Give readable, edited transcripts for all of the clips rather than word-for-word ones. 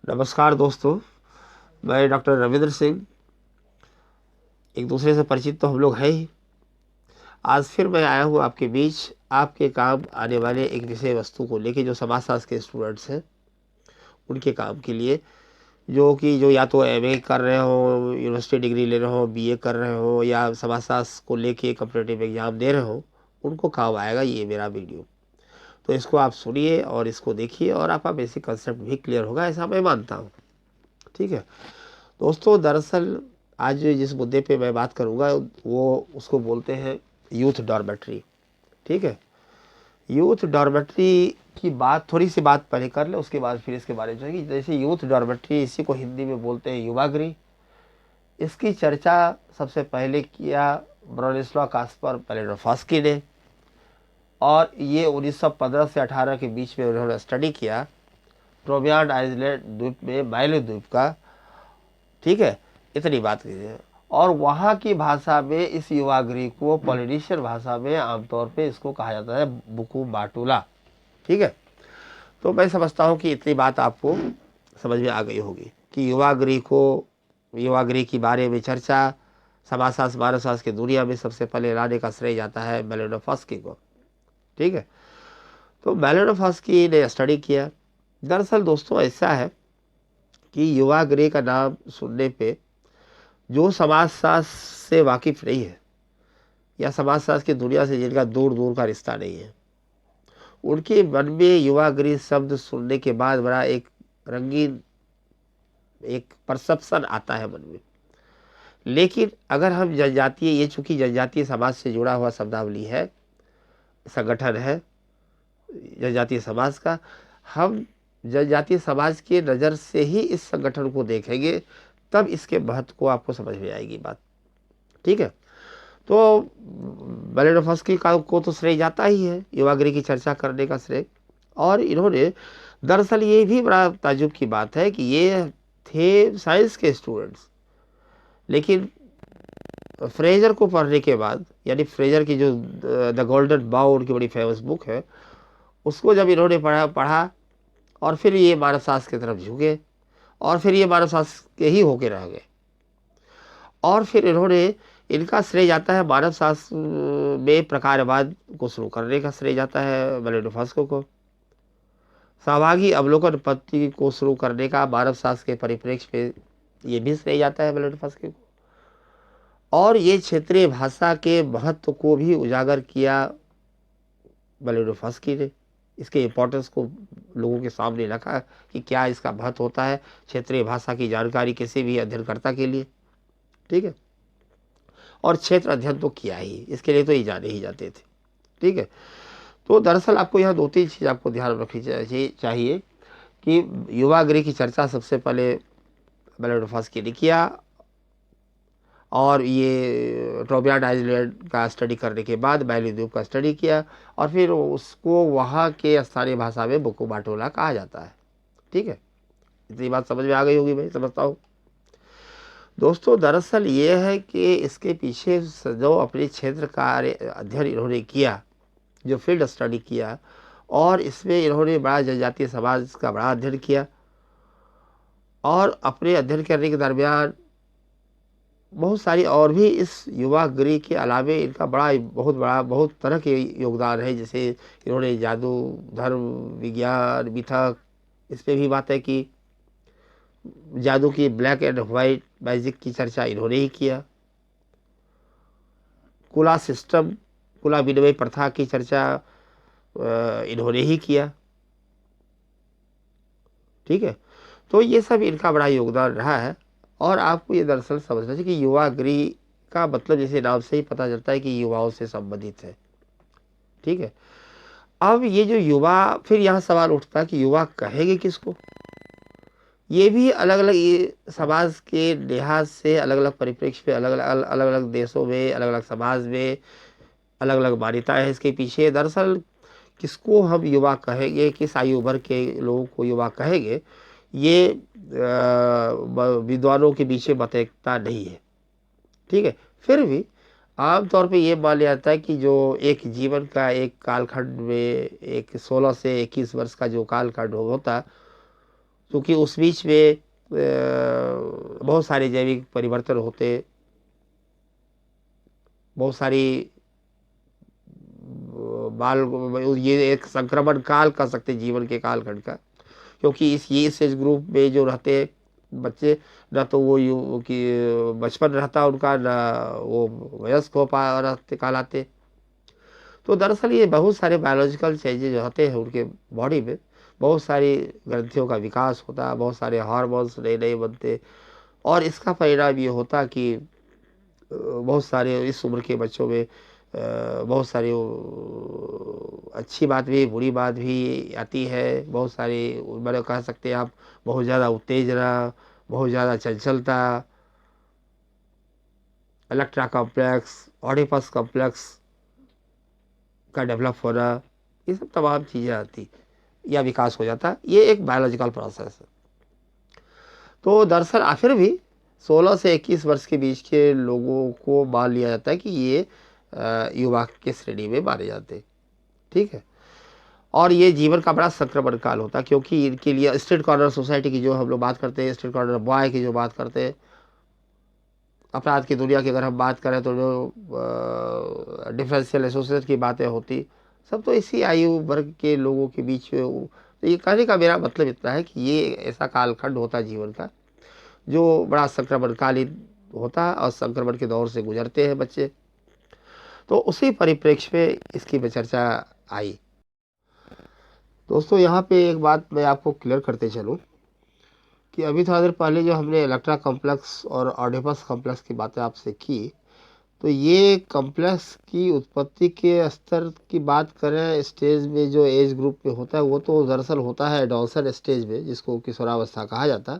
नमस्कार दोस्तों, मैं डॉक्टर रविंद्र सिंह। एक दूसरे से परिचित तो हम लोग हैं ही। आज फिर मैं आया हूँ आपके बीच, आपके काम आने वाले एक विषय वस्तु को लेके, जो समाजशास्त्र के स्टूडेंट्स हैं उनके काम के लिए, जो या तो एमए कर रहे हो, यूनिवर्सिटी डिग्री ले रहे हो, बीए कर रहे हो, या समाजशास्त्र को लेके कॉम्पिटिटिव एग्जाम दे रहे हो, उनको काम आएगा ये मेरा वीडियो। तो इसको आप सुनिए और इसको देखिए और आपका बेसिक कंसेप्ट भी क्लियर होगा, ऐसा मैं मानता हूँ। ठीक है दोस्तों, दरअसल आज जिस मुद्दे पे मैं बात करूंगा वो उसको बोलते हैं यूथ डॉर्मेट्री। ठीक है, यूथ डॉर्मेट्री की बात, थोड़ी सी बात पहले कर ले, उसके बाद फिर इसके बारे में जाएगी। जैसे यूथ डॉर्मेट्री, इसी को हिंदी में बोलते हैं युवागृह। इसकी चर्चा सबसे पहले किया ब्रोनिस्लाव कास्पर पैलिडोफस्की ने, और ये 1915 से 18 के बीच में उन्होंने स्टडी किया ट्रोबियान आइलैंड द्वीप में, माइलो द्वीप का। ठीक है, इतनी बात कीजिए। और वहाँ की भाषा में इस युवागृह को, पॉलिनेशियन भाषा में आमतौर पे इसको कहा जाता है बुकू बाटुला। ठीक है, तो मैं समझता हूँ कि इतनी बात आपको समझ में आ गई होगी कि युवागृह के बारे में चर्चा समाजशास्त्र मानवशास्त्र की दुनिया में सबसे पहले लाने का श्रेय जाता है मैलिनोव्स्की को। ठीक है, तो मैलिनोव्स्की ने स्टडी किया। दरअसल दोस्तों ऐसा है कि युवागृह का नाम सुनने पे जो समाजशास्त्र से वाकिफ नहीं है या समाजशास्त्र की दुनिया से जिनका दूर दूर का रिश्ता नहीं है, उनके मन में युवागृह शब्द सुनने के बाद बड़ा एक रंगीन एक परसेप्शन आता है मन में। लेकिन अगर हम जनजातीय, ये चूंकि जनजातीय समाज से जुड़ा हुआ शब्दावली है, संगठन है जनजातीय समाज का, हम जनजातीय समाज के नज़र से ही इस संगठन को देखेंगे, तब इसके महत्व को आपको समझ में आएगी बात। ठीक है, तो मैलिनोव्स्की का को तो श्रेय जाता ही है युवागृह की चर्चा करने का श्रेय। और इन्होंने, दरअसल ये भी बड़ा ताज्जुब की बात है कि ये थे साइंस के स्टूडेंट्स, लेकिन फ्रेजर को पढ़ने के बाद, यानी फ्रेजर की जो द गोल्डन बाउ उनकी बड़ी फेमस बुक है, उसको जब इन्होंने पढ़ा और फिर ये मानवशास्त्र की तरफ झुके, और फिर ये मानवशास्त्र के ही होके रह गए। और फिर इन्होंने, इनका श्रेय जाता है मानव शास्त्र में प्रकारवाद को शुरू करने का श्रेय जाता है मैलिनोव्स्की को। सहभागी अवलोकन पद्धति को शुरू करने का मानव शास्त्र के परिप्रेक्ष्य में ये भी श्रेय जाता है मैलिनोव्स्की को। और ये क्षेत्रीय भाषा के महत्व को भी उजागर किया मैलिनोव्स्की ने, इसके इम्पोर्टेंस को लोगों के सामने रखा कि क्या इसका महत्व होता है क्षेत्रीय भाषा की जानकारी किसी भी अध्ययनकर्ता के लिए। ठीक है, और क्षेत्र अध्ययन तो किया ही, इसके लिए तो ये जाने ही जाते थे। ठीक है, तो दरअसल आपको यहाँ दो तीन चीज़ आपको ध्यान रखनी चाहिए कि युवागृह की चर्चा सबसे पहले मैलिनोव्स्की ने किया, और ये ट्रोबियान आइलैंड का स्टडी करने के बाद माइलो द्वीप का स्टडी किया, और फिर उसको वहाँ के स्थानीय भाषा में बुकू बाटोला कहा जाता है। ठीक है, इतनी बात समझ में आ गई होगी, मैं समझता हूँ। दोस्तों दरअसल ये है कि इसके पीछे जो अपने क्षेत्र का अध्ययन इन्होंने किया, जो फील्ड स्टडी किया, और इसमें इन्होंने बड़ा जनजातीय समाज का बड़ा अध्ययन किया, और अपने अध्ययन करने के दरमियान बहुत सारी और भी इस युवागृह के अलावे इनका बहुत तरह के योगदान है। जैसे इन्होंने जादू, धर्म, विज्ञान, मिथक, इस पर भी बात है कि जादू की ब्लैक एंड वाइट मैजिक की चर्चा इन्होंने ही किया। कुला सिस्टम, कुला विनिमय प्रथा की चर्चा इन्होंने ही किया। ठीक है, तो ये सब इनका बड़ा योगदान रहा है। और आपको ये दरअसल समझना चाहिए कि युवागृह का मतलब जैसे नाम से ही पता चलता है कि युवाओं से संबंधित है। ठीक है, अब ये जो युवा, फिर यहाँ सवाल उठता है कि युवा कहेंगे किसको। ये भी अलग अलग, ये समाज के लिहाज से अलग अलग परिप्रेक्ष्य पे, अलग अलग देशों में, अलग अलग समाज में अलग अलग मान्यताएं हैं इसके पीछे। दरअसल किसको हम युवा कहेंगे, किस आयु वर्ग के लोगों को युवा कहेंगे, ये विद्वानों के पीछे मतैकता नहीं है। ठीक है, फिर भी आमतौर पे ये मान लिया जाता है कि जो एक जीवन का एक कालखंड में, एक 16 से 21 वर्ष का जो कालखंड होता, क्योंकि उस बीच में बहुत सारे जैविक परिवर्तन होते, बहुत सारी बाल, ये एक संक्रमण काल कह सकते जीवन के कालखंड का, क्योंकि इस एज ग्रुप में जो रहते हैं बच्चे, ना तो वो कि बचपन रहता उनका, ना वो वयस्क हो पा रहते कहलाते। तो दरअसल ये बहुत सारे बायोलॉजिकल चेंजेज होते हैं उनके बॉडी में, बहुत सारी ग्रंथियों का विकास होता, बहुत सारे हार्मोन्स नए नए बनते, और इसका परिणाम ये होता कि बहुत सारे इस उम्र के बच्चों में बहुत सारी अच्छी बात भी बुरी बात भी आती है, बहुत सारी मैंने कह सकते हैं आप, बहुत ज़्यादा उत्तेजना, बहुत ज़्यादा चंचलता, इलेक्ट्रा कॉम्प्लेक्स, ऑडिपस कॉम्प्लेक्स का डेवलप होना, ये सब तमाम चीज़ें आती या विकास हो जाता। ये एक बायोलॉजिकल प्रोसेस है। तो दरअसल फिर भी 16 से 21 वर्ष के बीच के लोगों को मान लिया जाता है कि ये युवा के श्रेणी में माने जाते हैं, ठीक है। और ये जीवन का बड़ा संक्रमण काल होता है, क्योंकि इनके लिए स्ट्रीट कॉर्नर सोसाइटी की जो हम लोग बात करते हैं, स्ट्रीट कॉर्नर बॉय की जो बात करते हैं, अपराध की दुनिया की अगर हम बात करें तो जो डिफरेंशियल एसोसिएशन की बातें होती, सब तो इसी आयु वर्ग के लोगों के बीच में। तो ये कहने का मेरा मतलब इतना है कि ये ऐसा कालखंड होता है जीवन का जो बड़ा संक्रमणकालीन होता है, और संक्रमण के दौर से गुजरते हैं बच्चे। तो उसी परिप्रेक्ष्य में इसकी मैं चर्चा आई। दोस्तों यहाँ पे एक बात मैं आपको क्लियर करते चलूँ कि अभी थोड़ा देर पहले जो हमने इलेक्ट्रा कॉम्प्लेक्स और ऑडिपस कॉम्प्लेक्स की बातें आपसे की, तो ये कॉम्प्लेक्स की उत्पत्ति के स्तर की बात करें, स्टेज में जो एज ग्रुप में होता है वो तो दरअसल होता है एडोलसेंट स्टेज में, जिसको किशोरावस्था कहा जाता है।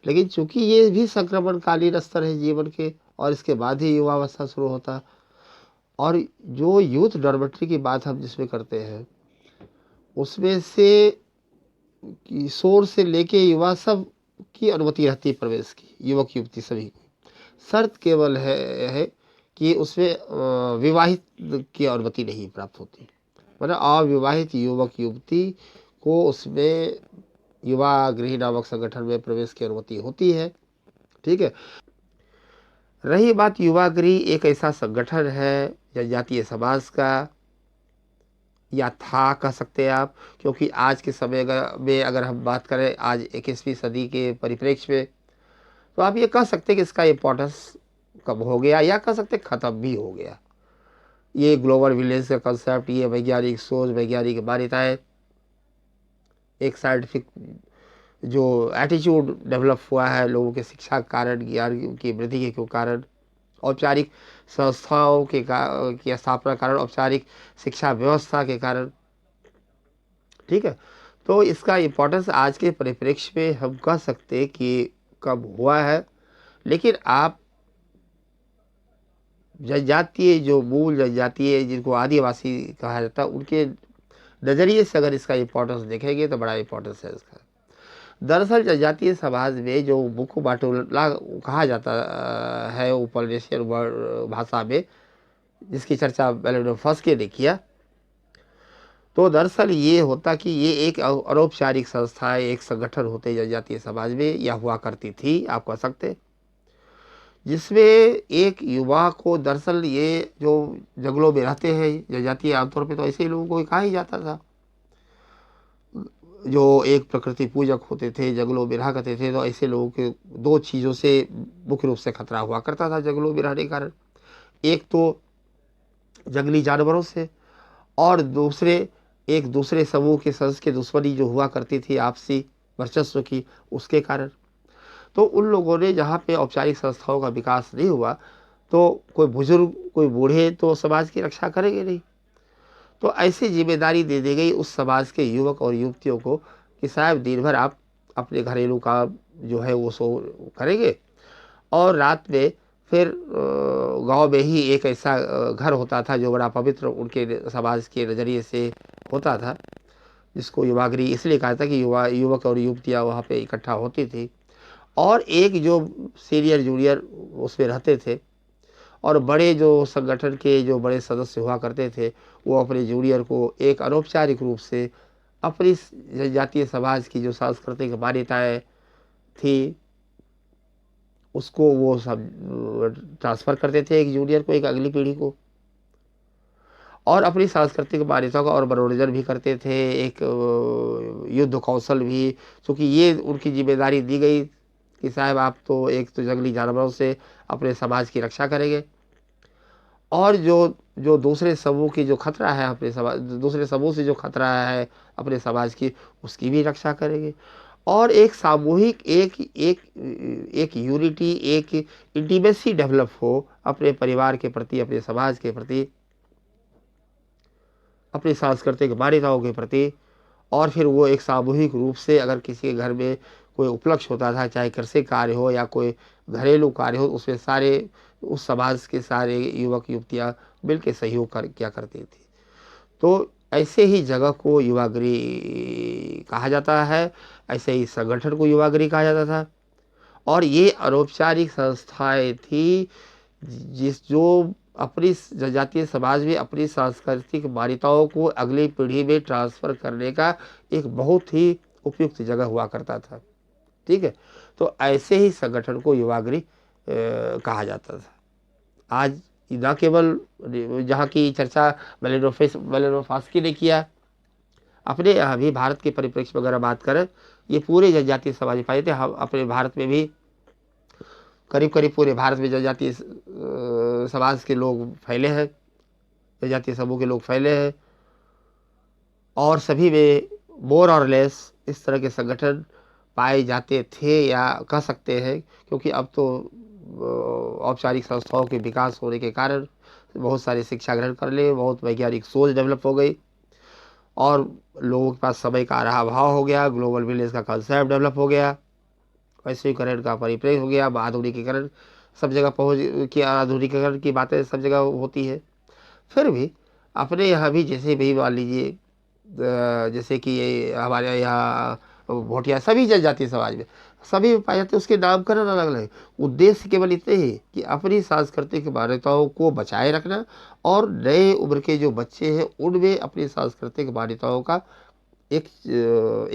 लेकिन चूंकि ये भी संक्रमणकालीन स्तर है जीवन के, और इसके बाद ही युवावस्था शुरू होता है। और जो यूथ डॉर्मेट्री की बात हम जिसमें करते हैं, उसमें से किशोर से लेके युवा सब की अनुमति रहती है प्रवेश की, युवक युवती सभी को। शर्त केवल है कि उसमें विवाहित की अनुमति नहीं प्राप्त होती, मतलब अविवाहित युवक युवती को उसमें युवा गृह नामक संगठन में प्रवेश की अनुमति होती है, ठीक है। रही बात युवा गृह एक ऐसा संगठन है जनजातीय समाज का, या था कह सकते हैं आप, क्योंकि आज के समय में अगर हम बात करें आज 21वीं सदी के परिप्रेक्ष्य में, तो आप ये कह सकते हैं कि इसका इम्पोर्टेंस कम हो गया, या कह सकते हैं ख़त्म भी हो गया। ये ग्लोबल विलेज का कंसेप्ट, ये वैज्ञानिक सोच, वैज्ञानिक मान्यताएं, एक साइंटिफिक जो एटीट्यूड डेवलप हुआ है लोगों के शिक्षा के कारण, ज्ञान की वृद्धि के कारण, औपचारिक संस्थाओं के की स्थापना कारण, औपचारिक शिक्षा व्यवस्था के कारण, ठीक है। तो इसका इम्पोर्टेंस आज के परिप्रेक्ष्य में हम कह सकते हैं कि कम हुआ है। लेकिन आप जनजातीय जो मूल जनजातीय जिनको आदिवासी कहा जाता है, उनके नज़रिए से अगर इसका इम्पोर्टेंस देखेंगे तो बड़ा इम्पोर्टेंस है इसका। दरअसल जनजातीय समाज में जो बुकु बाटुला कहा जाता है उपनिवेशियन भाषा में, जिसकी चर्चा मैंने फंस के ने किया, तो दरअसल ये होता कि ये एक अनौपचारिक संस्था है, एक संगठन होते जनजातीय समाज में, या हुआ करती थी आप कह सकते, जिसमें एक युवा को दरअसल ये जो जंगलों में रहते हैं जनजातीय, आमतौर पे तो ऐसे ही लोगों को कहा ही जाता था, जो एक प्रकृति पूजक होते थे, जंगलों में रहा करते थे। तो ऐसे लोगों के दो चीज़ों से मुख्य रूप से खतरा हुआ करता था जंगलों में रहने के कारण, एक तो जंगली जानवरों से, और दूसरे एक दूसरे समूह के सदस्य के दुश्मनी जो हुआ करती थी आपसी वर्चस्व की, उसके कारण। तो उन लोगों ने जहाँ पे औपचारिक संस्थाओं का विकास नहीं हुआ, तो कोई बुजुर्ग कोई बूढ़े तो समाज की रक्षा करेंगे नहीं, तो ऐसी जिम्मेदारी दे दी गई उस समाज के युवक और युवतियों को कि साहब दिन भर आप अपने घरेलू काम जो है वो सो करेंगे, और रात में फिर गांव में ही एक ऐसा घर होता था जो बड़ा पवित्र उनके समाज के नज़रिए से होता था, जिसको युवागृह इसलिए कहा था कि युवक और युवतियाँ वहाँ पे इकट्ठा होती थी, और एक जो सीनियर जूनियर उसमें रहते थे, और बड़े जो संगठन के जो बड़े सदस्य हुआ करते थे, वो अपने जूनियर को एक अनौपचारिक रूप से अपनी जनजातीय समाज की जो सांस्कृतिक मान्यताएं थी उसको वो सब ट्रांसफ़र करते थे एक जूनियर को, एक अगली पीढ़ी को, और अपनी सांस्कृतिक मान्यताओं का और मनोरंजन भी करते थे। एक युद्ध कौशल भी, क्योंकि ये उनकी जिम्मेदारी दी गई कि साहब आप तो एक तो जंगली जानवरों से अपने समाज की रक्षा करेंगे, और जो जो दूसरे समूह की जो खतरा है अपने समाज, दूसरे समूह से जो खतरा है अपने समाज की, उसकी भी रक्षा करेंगे। और एक सामूहिक एक एक एक यूनिटी, एक इंटीमेसी डेवलप हो अपने परिवार के प्रति, अपने समाज के प्रति, अपनी सांस्कृतिक मान्यताओं के प्रति। और फिर वो एक सामूहिक रूप से अगर किसी के घर में कोई उपलक्ष्य होता था, चाहे कृषि कार्य हो या कोई घरेलू कार्य हो, उसमें सारे उस समाज के सारे युवक युवतियां मिलकर सहयोग किया करती थी। तो ऐसे ही जगह को युवागृह कहा जाता है, ऐसे ही संगठन को युवागृह कहा जाता था। और ये अनौपचारिक संस्थाएं थी जो अपनी जनजातीय समाज में अपनी सांस्कृतिक मान्यताओं को अगली पीढ़ी में ट्रांसफ़र करने का एक बहुत ही उपयुक्त जगह हुआ करता था। ठीक है, तो ऐसे ही संगठन को युवागृह कहा जाता था। आज न केवल जहाँ की चर्चा मेलेनोफस्की ने किया, अपने यहाँ भी भारत के परिप्रेक्ष्य में अगर बात करें, ये पूरे जनजातीय समाज में पाए थे। हम अपने भारत में भी करीब करीब पूरे भारत में जनजातीय समाज के लोग फैले हैं, जनजातीय समूह के लोग फैले हैं, और सभी में मोर और लेस इस तरह के संगठन पाए जाते थे, या कह सकते हैं, क्योंकि अब तो औपचारिक संस्थाओं के विकास होने के कारण बहुत सारे शिक्षा ग्रहण कर ले, बहुत वैज्ञानिक सोच डेवलप हो गई, और लोगों के पास समय का रहा अभाव हो गया, ग्लोबल विलेज का कंसेप्ट डेवलप हो गया, वैश्वीकरण का परिप्रेक्ष्य हो गया, आधुनिकीकरण सब जगह पहुँच कि आधुनिकीकरण की बातें सब जगह होती है। फिर भी अपने यहाँ भी जैसे भी मान लीजिए, जैसे कि ये हमारे यहाँ भोटिया, सभी जनजातीय समाज में सभी में पाए जाते हैं, उसके नामकरण अलग अलग है। उद्देश्य केवल इतने ही कि अपनी सांस्कृतिक मान्यताओं को बचाए रखना, और नए उम्र के जो बच्चे हैं उनमें अपनी सांस्कृतिक मान्यताओं का एक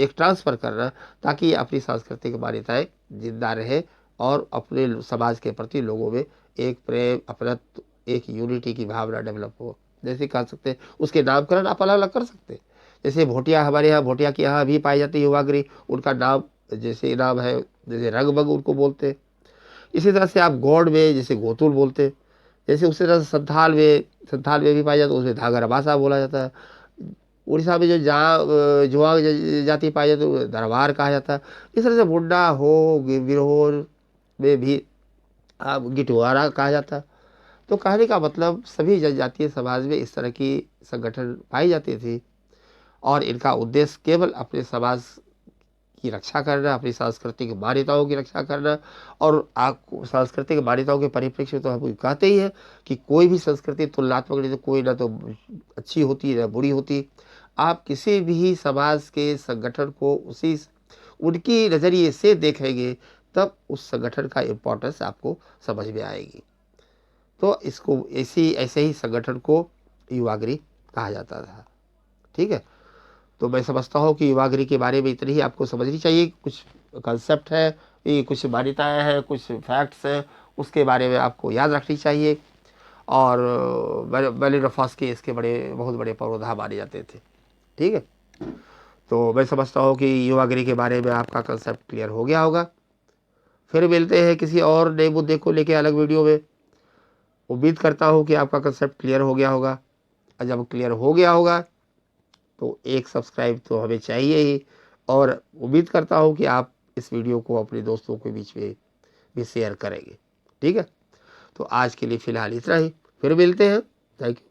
ट्रांसफ़र करना, ताकि अपनी सांस्कृतिक मान्यताएं जिंदा रहे और अपने समाज के प्रति लोगों में एक प्रेम, अपनत्व, एक यूनिटी की भावना डेवलप हो। जैसे कह सकते हैं, उसके नामकरण आप अलग अलग कर सकते हैं। जैसे भोटिया, हमारे यहाँ भोटिया के यहाँ भी पाई जाती है युवागृह, उनका नाम जैसे नाम है, जैसे रंगबग उनको बोलते हैं। इसी तरह से आप गौड़ में जैसे गोतुल बोलते हैं, जैसे उसी तरह से संथाल में भी पाई जाती है, उसमें धागर भाषा बोला जाता है। उड़ीसा में जो जुआ जाति पाई जाती है उसे दरबार कहा जाता है। इस तरह से मुंडा हो, बिरहोर में भी आप गिटवारा कहा जाता है। तो कहने का मतलब सभी जनजातीय समाज में इस तरह की संगठन पाई जाती थी, और इनका उद्देश्य केवल अपने समाज की रक्षा करना, अपनी सांस्कृतिक मान्यताओं की रक्षा करना। और आपको सांस्कृतिक मान्यताओं के परिप्रेक्ष्य में तो हम कहते ही हैं कि कोई भी संस्कृति तुलनात्मक नहीं, तो कोई ना तो अच्छी होती ना बुरी होती। आप किसी भी समाज के संगठन को उनकी नज़रिए से देखेंगे, तब उस संगठन का इम्पोर्टेंस आपको समझ में आएगी। तो इसको ऐसे ही संगठन को युवागृह कहा जाता था। ठीक है, तो मैं समझता हूँ कि युवागृह के बारे में इतनी ही आपको समझनी चाहिए। कुछ कंसेप्ट है, ये कुछ मान्यताएं हैं, कुछ फैक्ट्स हैं, उसके बारे में आपको याद रखनी चाहिए। और मेलेनोफस्की इसके बहुत बड़े पुरोधा माने जाते थे। ठीक है, तो मैं समझता हूँ कि युवागृह के बारे में आपका कंसेप्ट क्लियर हो गया होगा। फिर मिलते हैं किसी और नए मुद्दे को लेकर अलग वीडियो में। उम्मीद करता हूँ कि आपका कंसेप्ट क्लियर हो गया होगा, और जब क्लियर हो गया होगा तो एक सब्सक्राइब तो हमें चाहिए ही। और उम्मीद करता हूँ कि आप इस वीडियो को अपने दोस्तों के बीच में भी शेयर करेंगे। ठीक है, तो आज के लिए फ़िलहाल इतना ही, फिर मिलते हैं। Thank you.